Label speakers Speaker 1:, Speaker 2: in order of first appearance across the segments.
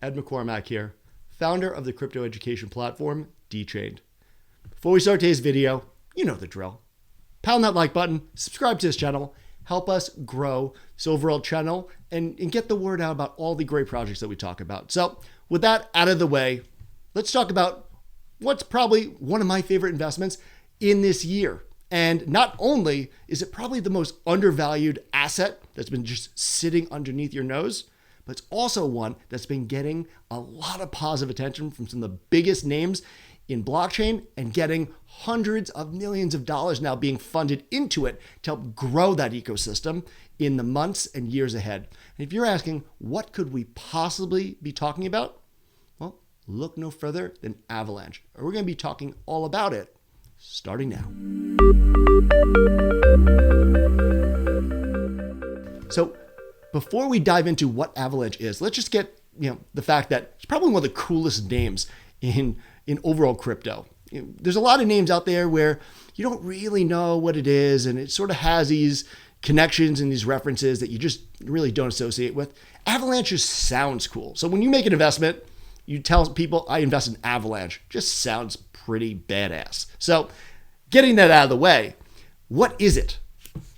Speaker 1: Ed McCormack here, founder of the crypto education platform, DChained. Before we start today's video, you know the drill. Pound that like button, subscribe to this channel, help us grow this overall channel, and get the word out about all the great projects that we talk about. So with that out of the way, let's talk about what's probably one of my favorite investments in this year. And not only is it probably the most undervalued asset that's been just sitting underneath your nose, but it's also one that's been getting a lot of positive attention from some of the biggest names in blockchain and getting hundreds of millions of dollars now being funded into it to help grow that ecosystem in the months and years ahead. And if you're asking, what could we possibly be talking about? Well, look no further than Avalanche. We're going to be talking all about it starting now. So before we dive into what Avalanche is, let's just get the fact that it's probably one of the coolest names in overall crypto. There's a lot of names out there where you don't really know what it is, and it sort of has these connections and these references that you just really don't associate with. Avalanche just sounds cool. So when you make an investment, you tell people, I invest in Avalanche. Just sounds pretty badass. So getting that out of the way, what is it?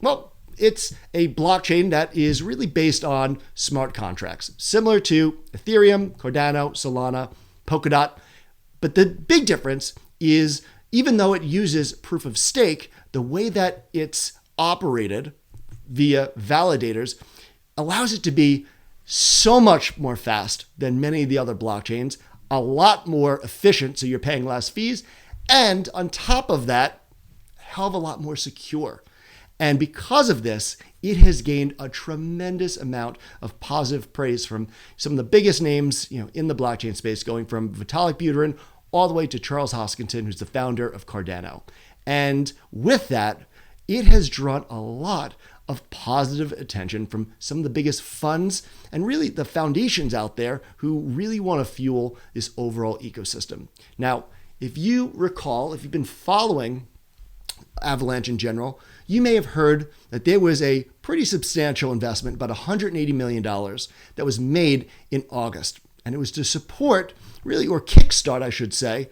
Speaker 1: Well, it's a blockchain that is really based on smart contracts, similar to Ethereum, Cardano, Solana, Polkadot. But the big difference is, even though it uses proof of stake, the way that it's operated via validators allows it to be so much more fast than many of the other blockchains, a lot more efficient, so you're paying less fees, and on top of that, a hell of a lot more secure. And because of this, it has gained a tremendous amount of positive praise from some of the biggest names, in the blockchain space, going from Vitalik Buterin all the way to Charles Hoskinson, who's the founder of Cardano. And with that, it has drawn a lot of positive attention from some of the biggest funds and really the foundations out there who really want to fuel this overall ecosystem. Now, if you recall, if you've been following Avalanche in general, you may have heard that there was a pretty substantial investment, about $180 million, that was made in August. And it was to support, really, or kickstart, I should say,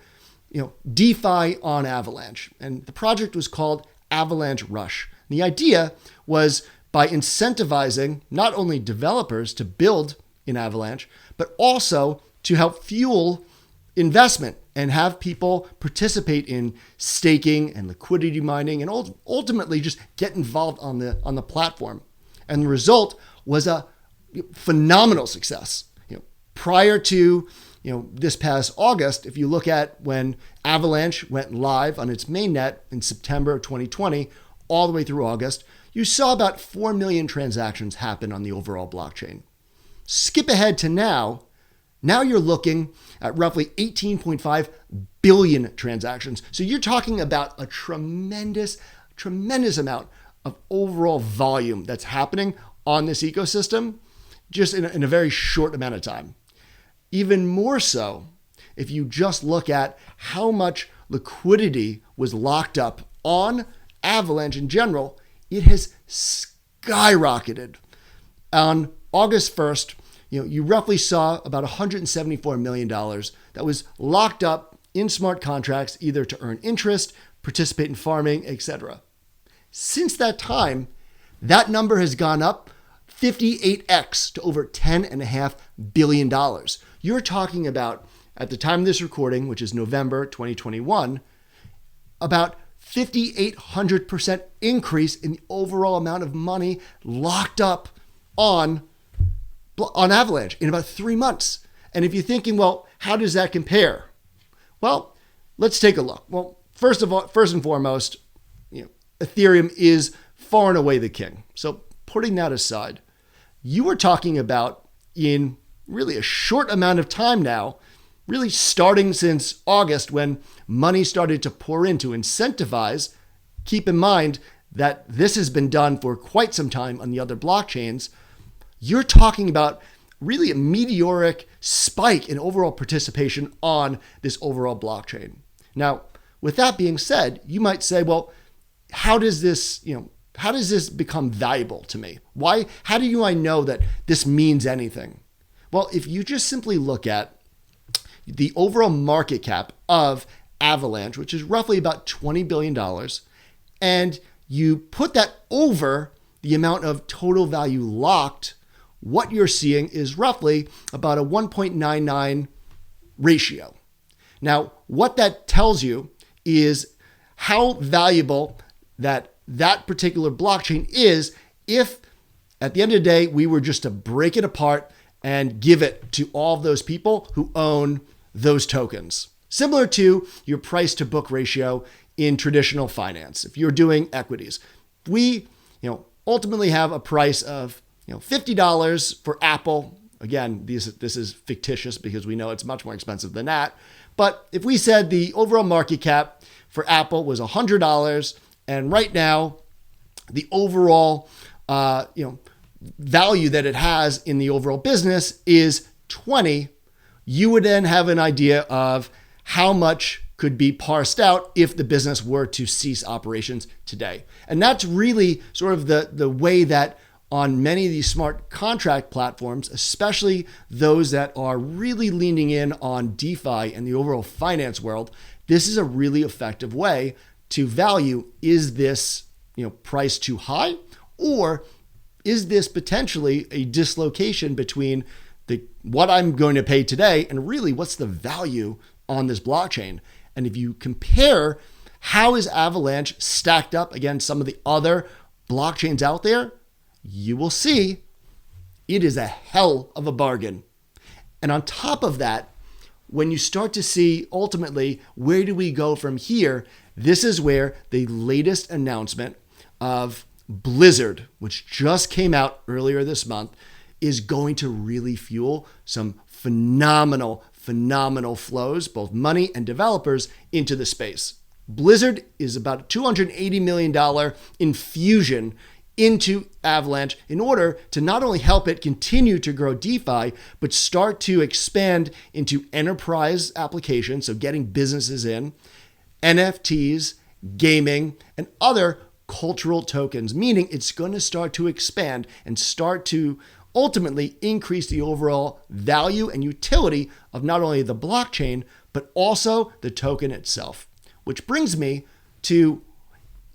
Speaker 1: DeFi on Avalanche. And the project was called Avalanche Rush. The idea was, by incentivizing not only developers to build in Avalanche, but also to help fuel investment and have people participate in staking and liquidity mining and ultimately just get involved on the platform. And the result was a phenomenal success. Prior to this past August, if you look at when Avalanche went live on its mainnet in September of 2020, all the way through August, you saw about 4 million transactions happen on the overall blockchain. Skip ahead to now. Now you're looking at roughly 18.5 billion transactions. So you're talking about a tremendous amount of overall volume that's happening on this ecosystem just in a very short amount of time. Even more so, if you just look at how much liquidity was locked up on Avalanche in general, it has skyrocketed. On August 1st, you roughly saw about $174 million that was locked up in smart contracts, either to earn interest, participate in farming, etc. Since that time, that number has gone up 58x to over $10.5 billion. You're talking about, at the time of this recording, which is November 2021, about 5,800% increase in the overall amount of money locked up on Avalanche in about 3 months. And if you're thinking, well, how does that compare? Well, let's take a look. Well, first and foremost, Ethereum is far and away the king. So putting that aside, you are talking about, in really a short amount of time now, really starting since August when money started to pour in to incentivize. Keep in mind that this has been done for quite some time on the other blockchains. You're talking about really a meteoric spike in overall participation on this overall blockchain. Now, with that being said, you might say, well, how does this become valuable to me? How do I know that this means anything? Well, if you just simply look at the overall market cap of Avalanche, which is roughly about $20 billion, and you put that over the amount of total value locked, what you're seeing is roughly about a 1.99 ratio. Now, what that tells you is how valuable that particular blockchain is if at the end of the day, we were just to break it apart and give it to all of those people who own those tokens. Similar to your price to book ratio in traditional finance. If you're doing equities, we, ultimately have a price of, $50 for Apple. Again, this is fictitious because we know it's much more expensive than that. But if we said the overall market cap for Apple was $100, and right now the overall, value that it has in the overall business is 20, you would then have an idea of how much could be parsed out if the business were to cease operations today. And that's really sort of the way that on many of these smart contract platforms, especially those that are really leaning in on DeFi and the overall finance world, this is a really effective way to value, is this, price too high, or is this potentially a dislocation between what I'm going to pay today and really what's the value on this blockchain? And if you compare how is Avalanche stacked up against some of the other blockchains out there, you will see it is a hell of a bargain. And on top of that, when you start to see ultimately where do we go from here, this is where the latest announcement of Blizzard, which just came out earlier this month, is going to really fuel some phenomenal flows, both money and developers, into the space. Blizzard is about a $280 million infusion into Avalanche in order to not only help it continue to grow DeFi, but start to expand into enterprise applications, so getting businesses in, NFTs, gaming, and other cultural tokens, meaning it's going to start to expand and start to ultimately increase the overall value and utility of not only the blockchain, but also the token itself. Which brings me to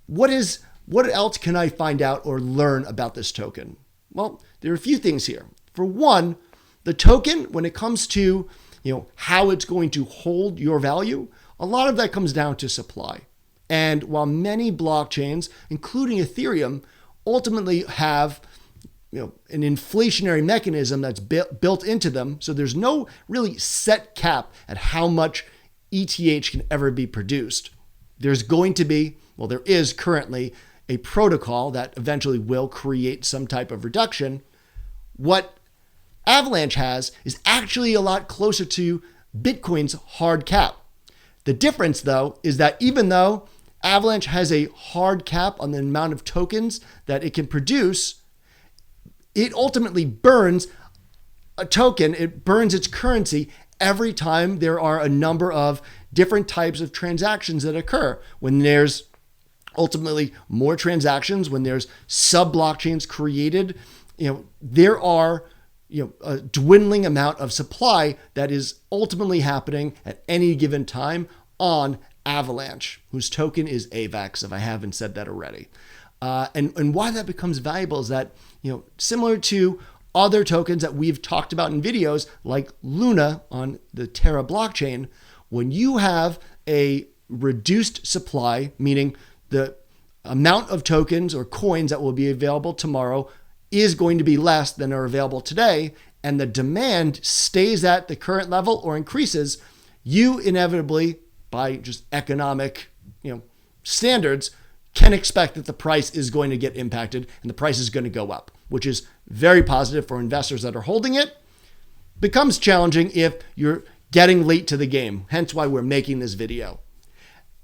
Speaker 1: what else can I find out or learn about this token? Well, there are a few things here. For one, the token, when it comes to how it's going to hold your value, a lot of that comes down to supply. And while many blockchains, including Ethereum, ultimately have an inflationary mechanism that's built into them, so there's no really set cap at how much ETH can ever be produced. There is currently a protocol that eventually will create some type of reduction. What Avalanche has is actually a lot closer to Bitcoin's hard cap. The difference, though, is that even though Avalanche has a hard cap on the amount of tokens that it can produce, it ultimately burns a token, it burns its currency every time there are a number of different types of transactions that occur. When there's ultimately more transactions, when there's sub-blockchains created, there are a dwindling amount of supply that is ultimately happening at any given time on Avalanche, whose token is Avax, if I haven't said that already. And why that becomes valuable is that, similar to other tokens that we've talked about in videos like Luna on the Terra blockchain, when you have a reduced supply, meaning the amount of tokens or coins that will be available tomorrow is going to be less than are available today, and the demand stays at the current level or increases, you inevitably, by just economic, standards, can expect that the price is going to get impacted and the price is going to go up, which is very positive for investors that are holding it. Becomes challenging if you're getting late to the game, hence why we're making this video.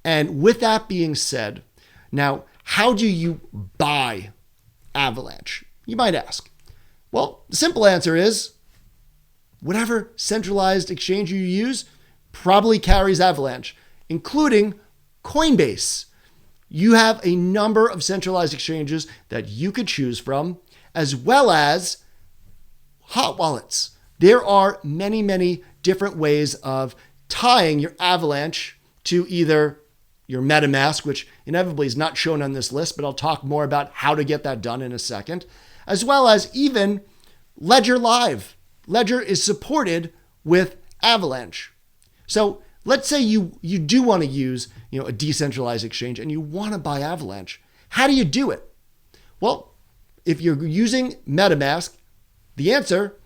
Speaker 1: And with that being said, now, how do you buy Avalanche? You might ask. Well, the simple answer is whatever centralized exchange you use probably carries Avalanche, including Coinbase. You have a number of centralized exchanges that you could choose from, as well as hot wallets. there are many, many different ways of tying your Avalanche to either your MetaMask, which inevitably is not shown on this list, but I'll talk more about how to get that done in a second, as well as even Ledger Live. Ledger is supported with Avalanche. So let's say you do want to use a decentralized exchange and you want to buy Avalanche. How do you do it? Well, if you're using MetaMask, the answer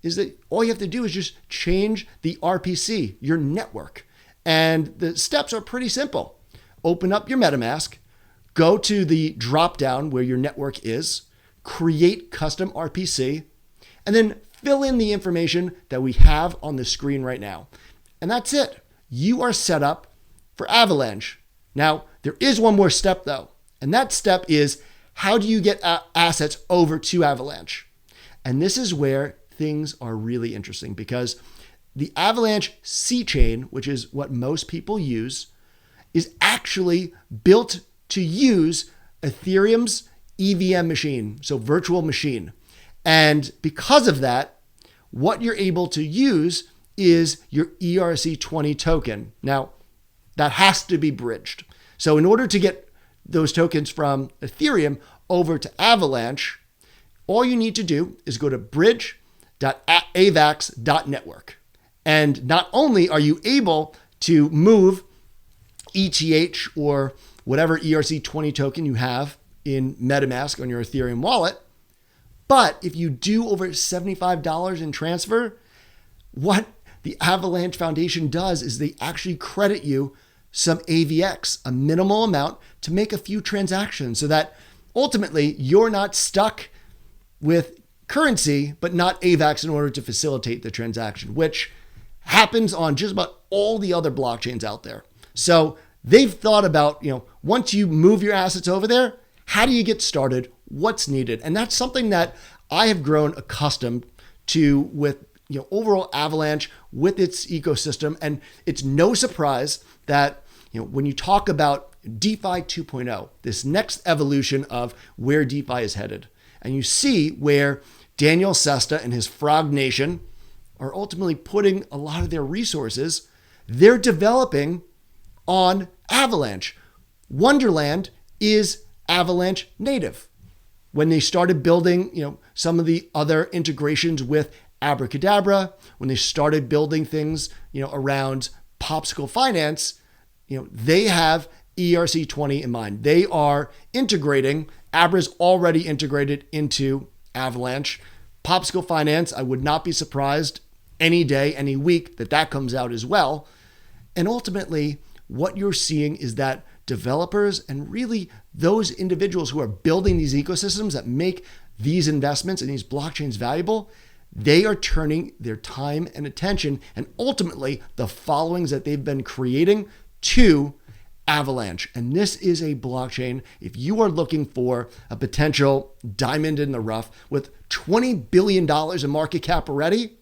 Speaker 1: is that all you have to do is just change the RPC, your network. And the steps are pretty simple. Open up your MetaMask, go to the drop-down where your network is, create custom RPC, and then fill in the information that we have on the screen right now. And that's it. You are set up for Avalanche. Now, there is one more step though, and that step is how do you get assets over to Avalanche? And this is where things are really interesting because the Avalanche C chain, which is what most people use, is actually built to use Ethereum's EVM machine, so virtual machine. And because of that, what you're able to use is your ERC20 token. Now, that has to be bridged. So in order to get those tokens from Ethereum over to Avalanche, all you need to do is go to bridge.avax.network. And not only are you able to move ETH or whatever ERC20 token you have in MetaMask on your Ethereum wallet, but if you do over $75 in transfer, what the Avalanche Foundation does is they actually credit you some AVX, a minimal amount, to make a few transactions so that ultimately you're not stuck with currency, but not AVAX in order to facilitate the transaction, which happens on just about all the other blockchains out there. So they've thought about, once you move your assets over there, how do you get started? What's needed? And that's something that I have grown accustomed to with overall Avalanche with its ecosystem. And it's no surprise that when you talk about DeFi 2.0, this next evolution of where DeFi is headed, and you see where Daniel Sesta and his Frog Nation are ultimately putting a lot of their resources, they're developing on Avalanche. Wonderland is Avalanche native. When they started building, some of the other integrations with Abracadabra, when they started building things, around Popsicle Finance, they have ERC20 in mind. They are integrating. Abra's already integrated into Avalanche. Popsicle Finance, I would not be surprised any day, any week that comes out as well. And ultimately, what you're seeing is that developers and really those individuals who are building these ecosystems that make these investments and these blockchains valuable, they are turning their time and attention and ultimately the followings that they've been creating to Avalanche. And this is a blockchain, if you are looking for a potential diamond in the rough with $20 billion in market cap already,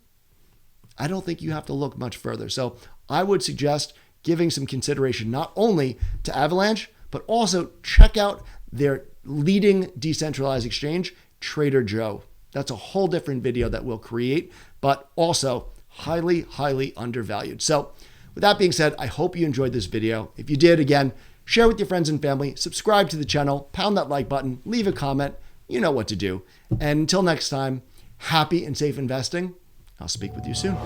Speaker 1: I don't think you have to look much further. So I would suggest giving some consideration not only to Avalanche, but also check out their leading decentralized exchange, Trader Joe. That's a whole different video that we'll create, but also highly, highly undervalued. So with that being said, I hope you enjoyed this video. If you did, again, share with your friends and family, subscribe to the channel, pound that like button, leave a comment. You know what to do. And until next time, happy and safe investing. I'll speak with you soon.